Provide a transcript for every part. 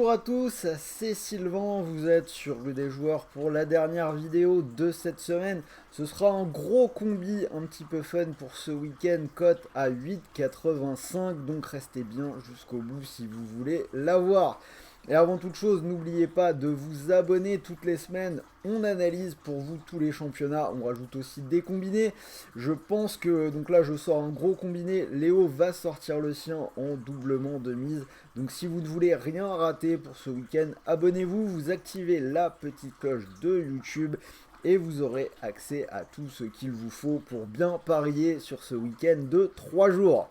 Bonjour à tous, c'est Sylvain, vous êtes sur le des joueurs pour la dernière vidéo de cette semaine. Ce sera un gros combi un petit peu fun pour ce week-end, cote à 8,85, donc restez bien jusqu'au bout si vous voulez l'avoir. Et avant toute chose, n'oubliez pas de vous abonner toutes les semaines. On analyse pour vous tous les championnats. On rajoute aussi des combinés. Je pense que, donc là je sors un gros combiné. Léo va sortir le sien en doublement de mise. Donc si vous ne voulez rien rater pour ce week-end, abonnez-vous. Vous activez la petite cloche de YouTube. Et vous aurez accès à tout ce qu'il vous faut pour bien parier sur ce week-end de 3 jours.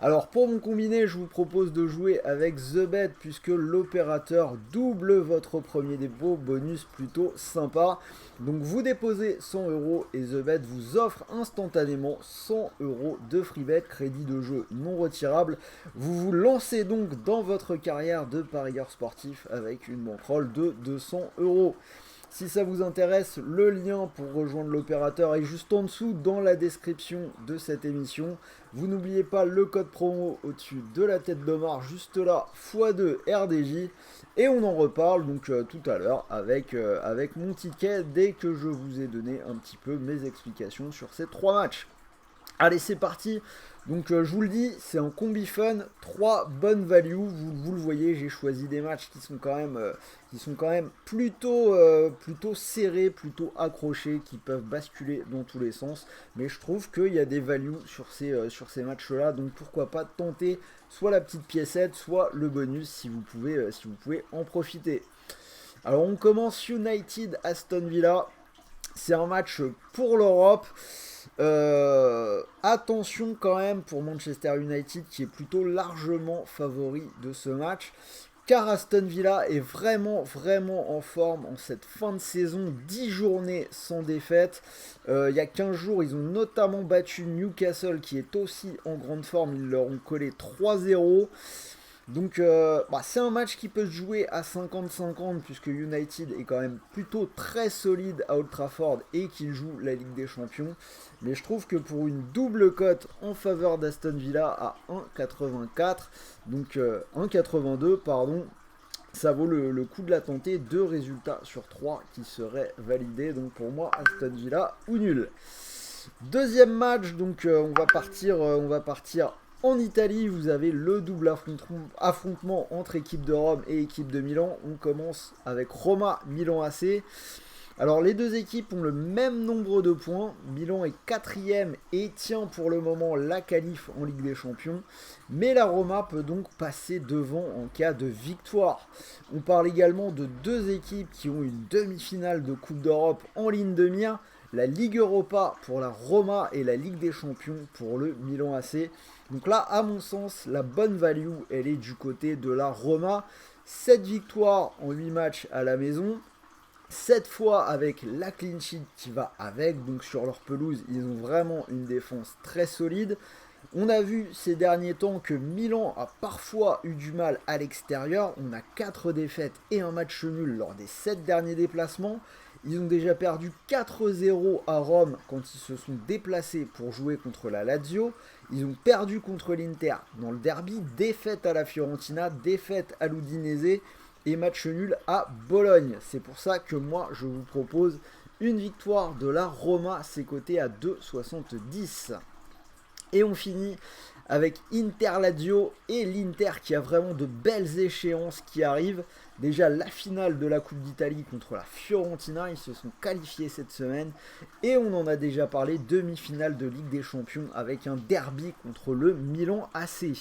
Alors pour mon combiné, je vous propose de jouer avec TheBet puisque l'opérateur double votre premier dépôt, bonus plutôt sympa. Donc vous déposez 100 euros et TheBet vous offre instantanément 100 euros de freebet, crédit de jeu non retirable. Vous vous lancez donc dans votre carrière de parieur sportif avec une bankroll de 200 euros. Si ça vous intéresse, le lien pour rejoindre l'opérateur est juste en dessous dans la description de cette émission. Vous n'oubliez pas le code promo au-dessus de la tête d'Omar, juste là, x2 RDJ. Et on en reparle donc tout à l'heure avec mon ticket dès que je vous ai donné un petit peu mes explications sur ces 3 matchs. Allez, c'est parti. Donc je vous le dis, c'est un combi fun, 3 bonnes values, vous le voyez, j'ai choisi des matchs qui sont quand même plutôt serrés, plutôt accrochés, qui peuvent basculer dans tous les sens, mais je trouve qu'il y a des values sur ces matchs-là, donc pourquoi pas tenter soit la petite piécette, soit le bonus si vous pouvez en profiter. Alors on commence United Aston Villa, c'est un match pour l'Europe. Attention quand même pour Manchester United qui est plutôt largement favori de ce match, car Aston Villa est vraiment en forme en cette fin de saison, 10 journées sans défaite. Il y a 15 jours, ils ont notamment battu Newcastle qui est aussi en grande forme, ils leur ont collé 3-0. Donc c'est un match qui peut se jouer à 50-50 puisque United est quand même plutôt très solide à Old Trafford et qu'il joue la Ligue des Champions. Mais je trouve que pour une double cote en faveur d'Aston Villa à 1,84, donc 1,82 pardon, ça vaut le coup de la tenter. 2 résultats sur 3 qui seraient validés. Donc pour moi, Aston Villa ou nul. Deuxième match, donc on va partir en Italie. Vous avez le double affrontement entre équipe de Rome et équipe de Milan. On commence avec Roma Milan AC. Alors les deux équipes ont le même nombre de points. Milan est 4ème et tient pour le moment la qualif en Ligue des Champions. Mais la Roma peut donc passer devant en cas de victoire. On parle également de deux équipes qui ont une demi-finale de Coupe d'Europe en ligne de mire. La Ligue Europa pour la Roma et la Ligue des Champions pour le Milan AC. Donc là, à mon sens, la bonne value, elle est du côté de la Roma. 7 victoires en 8 matchs à la maison. 7 fois avec la clean sheet qui va avec. Donc sur leur pelouse, ils ont vraiment une défense très solide. On a vu ces derniers temps que Milan a parfois eu du mal à l'extérieur. On a 4 défaites et un match nul lors des 7 derniers déplacements. Ils ont déjà perdu 4-0 à Rome quand ils se sont déplacés pour jouer contre la Lazio. Ils ont perdu contre l'Inter dans le derby, défaite à la Fiorentina, défaite à l'Udinese et match nul à Bologne. C'est pour ça que moi je vous propose une victoire de la Roma, c'est coté à 2,70. Et on finit avec Inter-Lazio et l'Inter qui a vraiment de belles échéances qui arrivent. Déjà la finale de la Coupe d'Italie contre la Fiorentina, ils se sont qualifiés cette semaine. Et on en a déjà parlé, demi-finale de Ligue des Champions avec un derby contre le Milan AC.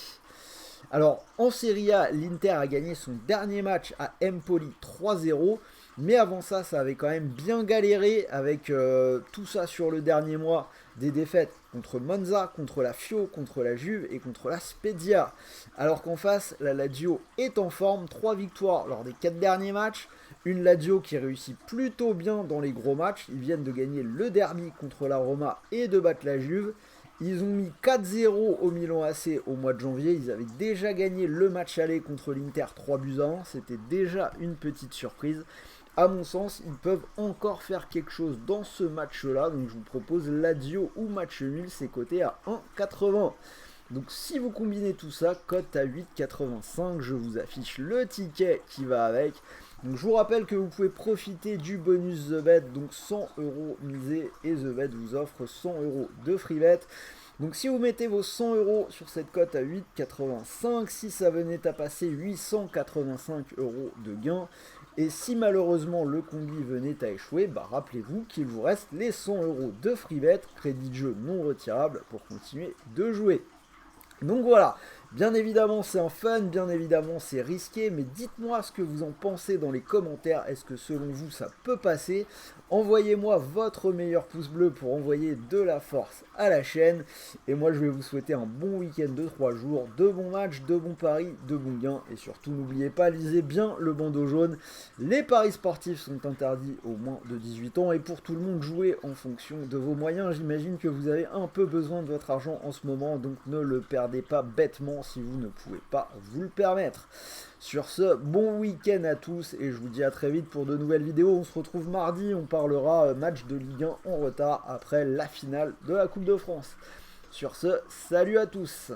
Alors en Serie A, l'Inter a gagné son dernier match à Empoli 3-0. Mais avant ça, ça avait quand même bien galéré avec tout ça sur le dernier mois. Des défaites contre Monza, contre la Fio, contre la Juve et contre la Spezia. Alors qu'en face, la Lazio est en forme. 3 victoires lors des 4 derniers matchs. Une Lazio qui réussit plutôt bien dans les gros matchs. Ils viennent de gagner le derby contre la Roma et de battre la Juve. Ils ont mis 4-0 au Milan AC au mois de janvier. Ils avaient déjà gagné le match aller contre l'Inter 3-1. C'était déjà une petite surprise. À mon sens, ils peuvent encore faire quelque chose dans ce match-là. Donc je vous propose Lazio ou match nul, c'est coté à 1,80. Donc si vous combinez tout ça, cote à 8,85, je vous affiche le ticket qui va avec. Donc je vous rappelle que vous pouvez profiter du bonus The Bet, donc 100 € misés, et The Bet vous offre 100 € de free bet. Donc si vous mettez vos 100 € sur cette cote à 8,85, si ça venait à passer 885 € de gain, et si malheureusement le combi venait à échouer, bah rappelez-vous qu'il vous reste les 100 € de free bet, crédit de jeu non retirable pour continuer de jouer. Donc voilà, bien évidemment c'est un fun, bien évidemment c'est risqué, mais dites-moi ce que vous en pensez dans les commentaires. Est-ce que selon vous ça peut passer? Envoyez-moi votre meilleur pouce bleu pour envoyer de la force à la chaîne. Et moi je vais vous souhaiter un bon week-end de 3 jours, de bons matchs, de bons paris, de bons gains. Et surtout n'oubliez pas, lisez bien le bandeau jaune. Les paris sportifs sont interdits aux moins de 18 ans. Et pour tout le monde, jouez en fonction de vos moyens. J'imagine que vous avez un peu besoin de votre argent en ce moment, donc ne le perdez pas bêtement si vous ne pouvez pas vous le permettre. Sur ce, bon week-end à tous et je vous dis à très vite pour de nouvelles vidéos. On se retrouve mardi, on parlera match de Ligue 1 en retard après la finale de la Coupe de France. Sur ce, salut à tous!